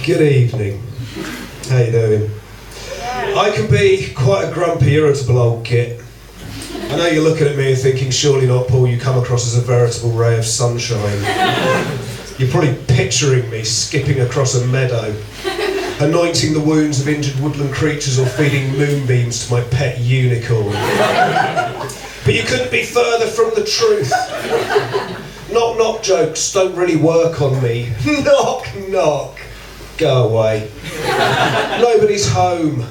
Good evening. How you doing? I can be quite a grumpy, irritable old git. I know you're looking at me and thinking, surely not, Paul, you come across as a veritable ray of sunshine. You're probably picturing me skipping across a meadow, anointing the wounds of injured woodland creatures or feeding moonbeams to my pet unicorn. But you couldn't be further from the truth. Knock knock jokes don't really work on me. Knock knock. Go away. Nobody's home.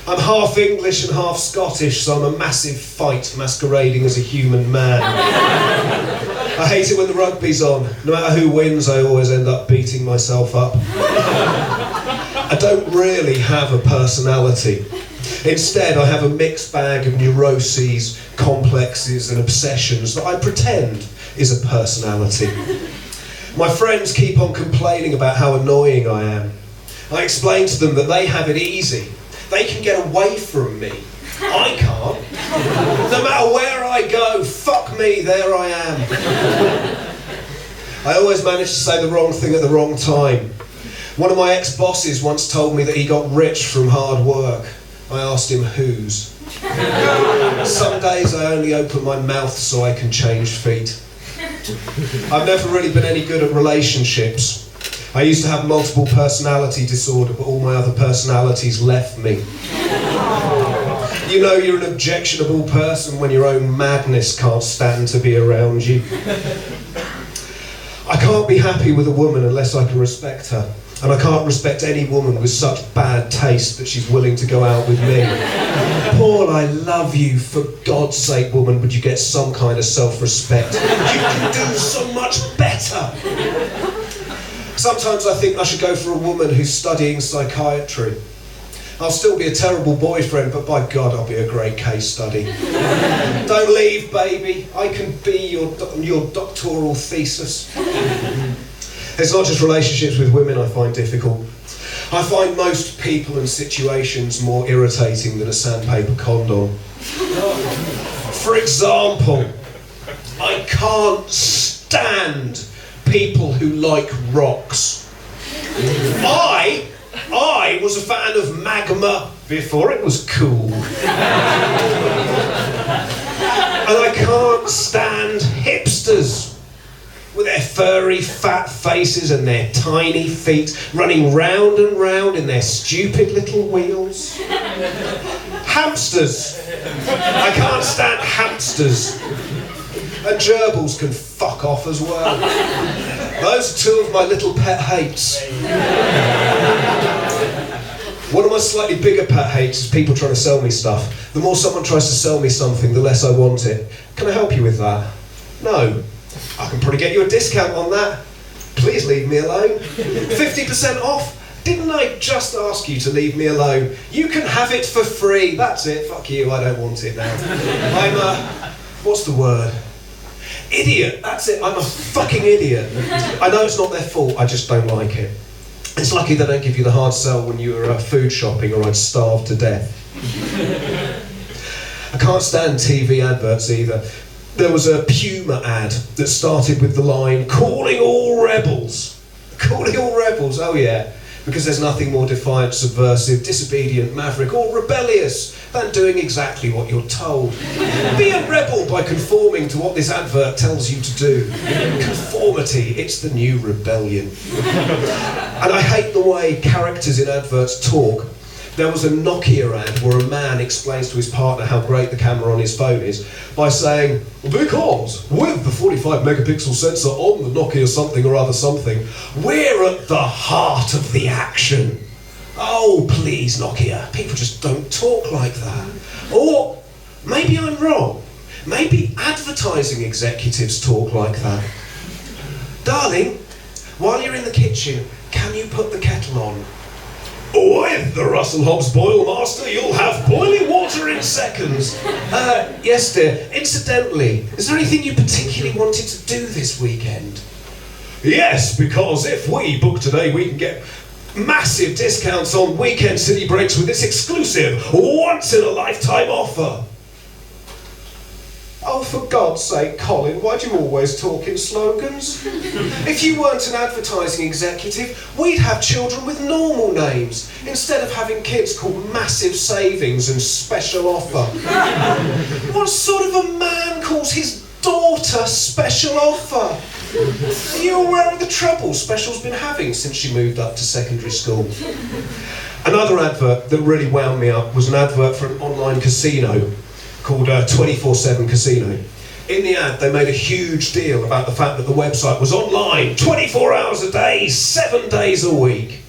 I'm half English and half Scottish, so I'm a massive fight masquerading as a human man. I hate it when the rugby's on. No matter who wins, I always end up beating myself up. I don't really have a personality. Instead, I have a mixed bag of neuroses, complexes and obsessions that I pretend is a personality. My friends keep on complaining about how annoying I am. I explain to them that they have it easy. They can get away from me. I can't. No matter where I go, fuck me, there I am. I always manage to say the wrong thing at the wrong time. One of my ex-bosses once told me that he got rich from hard work. I asked him whose. Some days I only open my mouth so I can change feet. I've never really been any good at relationships. I used to have multiple personality disorder, but all my other personalities left me. You know you're an objectionable person when your own madness can't stand to be around you. I can't be happy with a woman unless I can respect her. And I can't respect any woman with such bad taste that she's willing to go out with me. Paul, I love you. For God's sake, woman, would you get some kind of self-respect? You can do so much better. Sometimes I think I should go for a woman who's studying psychiatry. I'll still be a terrible boyfriend, but by God, I'll be a great case study. Don't leave, baby. I can be your doctoral thesis. It's not just relationships with women I find difficult. I find most people and situations more irritating than a sandpaper condom. For example, I can't stand people who like rocks. I was a fan of magma before it was cool. And I can't stand hipsters with their furry fat faces and their tiny feet running round and round in their stupid little wheels. Hamsters. I can't stand hamsters. And gerbils can fuck off as well. Those are two of my little pet hates. One of my slightly bigger pet hates is people trying to sell me stuff. The more someone tries to sell me something, the less I want it. Can I help you with that? No. I can probably get you a discount on that. Please leave me alone. 50% off? Didn't I just ask you to leave me alone? You can have it for free. That's it. Fuck you, I don't want it now. I'm what's the word? Idiot. That's it. I'm a fucking idiot. I know it's not their fault, I just don't like it. It's lucky they don't give you the hard sell when you were food shopping, or I'd starve to death. I can't stand TV adverts either. There was a Puma ad that started with the line, "Calling all rebels." Calling all rebels, oh yeah. Because there's nothing more defiant, subversive, disobedient, maverick or rebellious than doing exactly what you're told. Be a rebel by conforming to what this advert tells you to do. Conformity, it's the new rebellion. And I hate the way characters in adverts talk. There was a Nokia ad where a man explains to his partner how great the camera on his phone is by saying, "Because with the 45 megapixel sensor on the Nokia something or other something, we're at the heart of the action." Oh, please, Nokia, people just don't talk like that. Or maybe I'm wrong. Maybe advertising executives talk like that. Darling, while you're in the kitchen, can you put the kettle on? With the Russell Hobbs Boil Master, you'll have boiling water in seconds. Yes, dear. Incidentally, is there anything you particularly wanted to do this weekend? Yes, because if we book today, we can get massive discounts on weekend city breaks with this exclusive, once-in-a-lifetime offer. Oh, for God's sake, Colin, why do you always talk in slogans? If you weren't an advertising executive, we'd have children with normal names, instead of having kids called Massive Savings and Special Offer. What sort of a man calls his daughter Special Offer? Are you aware of the trouble Special's been having since she moved up to secondary school? Another advert that really wound me up was an advert for an online casino called 24/7 Casino. In the ad, they made a huge deal about the fact that the website was online 24 hours a day, 7 days a week.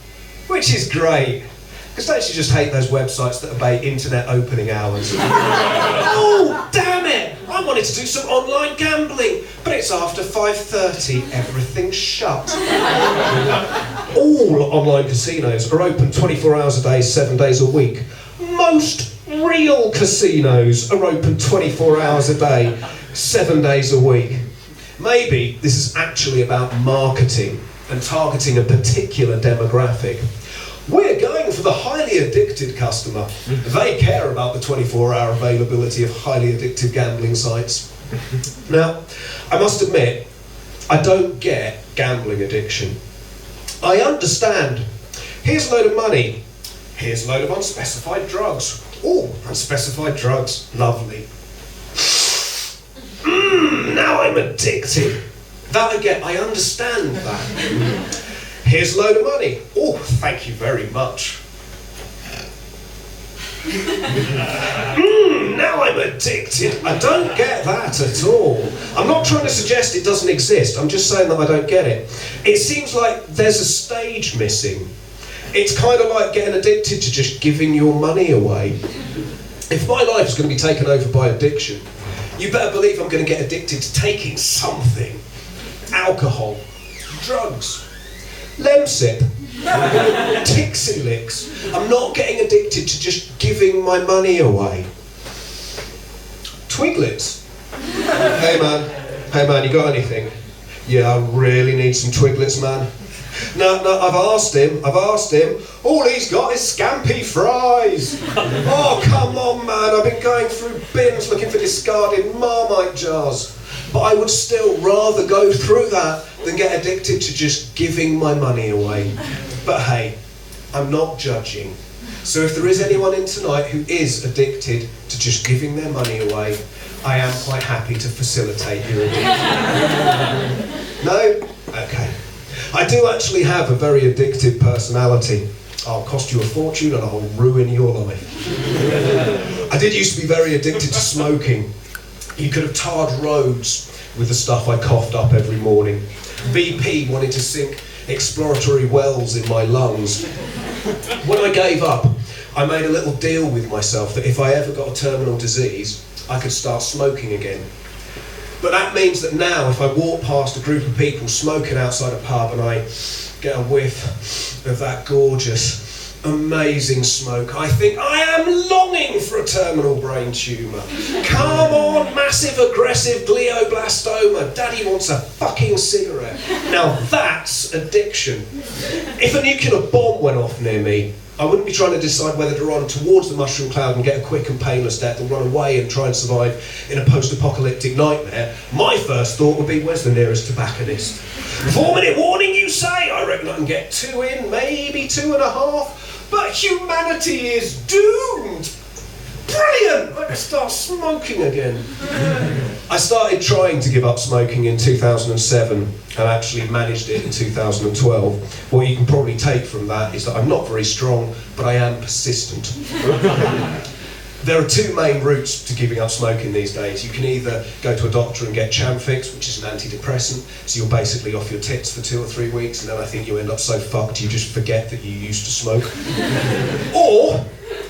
Which is great. Because don't you just hate those websites that obey internet opening hours? Oh, damn it! I wanted to do some online gambling, but it's after 5:30, everything's shut. All online casinos are open 24 hours a day, 7 days a week. Most real casinos are open 24 hours a day, 7 days a week. Maybe this is actually about marketing and targeting a particular demographic. We're going for the highly addicted customer. They care about the 24-hour availability of highly addictive gambling sites. Now, I must admit, I don't get gambling addiction. I understand. Here's a load of money. Here's a load of unspecified drugs. Oh, unspecified drugs. Lovely. Now I'm addicted. That I get. I understand that. Here's a load of money. Oh, thank you very much. Now I'm addicted. I don't get that at all. I'm not trying to suggest it doesn't exist. I'm just saying that I don't get it. It seems like there's a stage missing. It's kind of like getting addicted to just giving your money away. If my life is going to be taken over by addiction, you better believe I'm going to get addicted to taking something. Alcohol, drugs, Lemsip, Tixie Licks. I'm not getting addicted to just giving my money away. Twiglets. Hey man, you got anything? Yeah, I really need some Twiglets, man. No, I've asked him. All he's got is scampi fries. Oh, come on, man. I've been going through bins looking for discarded Marmite jars. But I would still rather go through that than get addicted to just giving my money away. But hey, I'm not judging. So if there is anyone in tonight who is addicted to just giving their money away, I am quite happy to facilitate your addiction. No? Okay. I do actually have a very addictive personality. I'll cost you a fortune and I'll ruin your life. I did used to be very addicted to smoking. You could have tarred roads with the stuff I coughed up every morning. BP wanted to sink exploratory wells in my lungs. When I gave up, I made a little deal with myself that if I ever got a terminal disease, I could start smoking again. But that means that now, if I walk past a group of people smoking outside a pub and I get a whiff of that gorgeous, amazing smoke, I think, I am longing for a terminal brain tumour. Come on, massive aggressive glioblastoma. Daddy wants a fucking cigarette. Now that's addiction. If a nuclear bomb went off near me, I wouldn't be trying to decide whether to run towards the mushroom cloud and get a quick and painless death, or run away and try and survive in a post-apocalyptic nightmare. My first thought would be, where's the nearest tobacconist? 4-minute warning, you say? I reckon I can get 2 in, maybe 2.5. But humanity is doomed! Brilliant! I can start smoking again. I started trying to give up smoking in 2007 and actually managed it in 2012. What you can probably take from that is that I'm not very strong, but I am persistent. There are 2 main routes to giving up smoking these days. You can either go to a doctor and get Chantix, which is an antidepressant, so you're basically off your tits for 2 or 3 weeks, and then I think you end up so fucked you just forget that you used to smoke. Or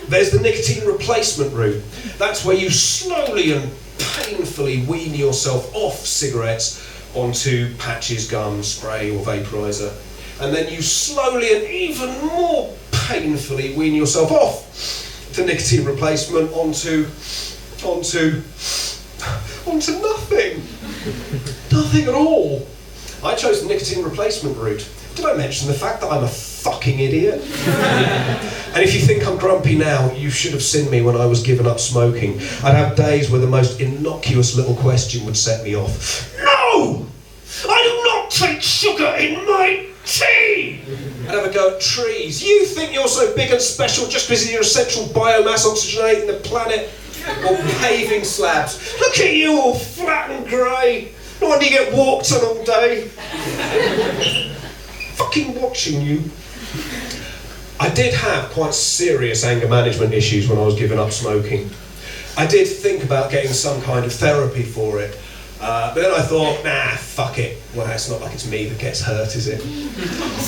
there's the nicotine replacement route. That's where you slowly and painfully wean yourself off cigarettes onto patches, gum, spray or vaporizer. And then you slowly and even more painfully wean yourself off the nicotine replacement onto nothing. Nothing at all. I chose the nicotine replacement route. Did I mention the fact that I'm a fucking idiot? And if you think I'm grumpy now, you should have seen me when I was giving up smoking. I'd have days where the most innocuous little question would set me off. No! I do not take sugar in my tea! I'd have a go at trees. You think you're so big and special just because of your essential biomass oxygenating the planet? Or paving slabs. Look at you all flat and grey. No wonder you get walked on all day. Fucking watching you. I did have quite serious anger management issues when I was giving up smoking. I did think about getting some kind of therapy for it, but then I thought, nah, fuck it. Well, it's not like it's me that gets hurt, is it?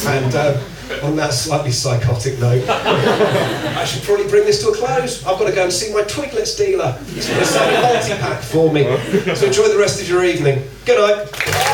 And on that slightly psychotic note, I should probably bring this to a close. I've got to go and see my Twiglets dealer. He's going to sell a multi-pack for me. So enjoy the rest of your evening. Good night.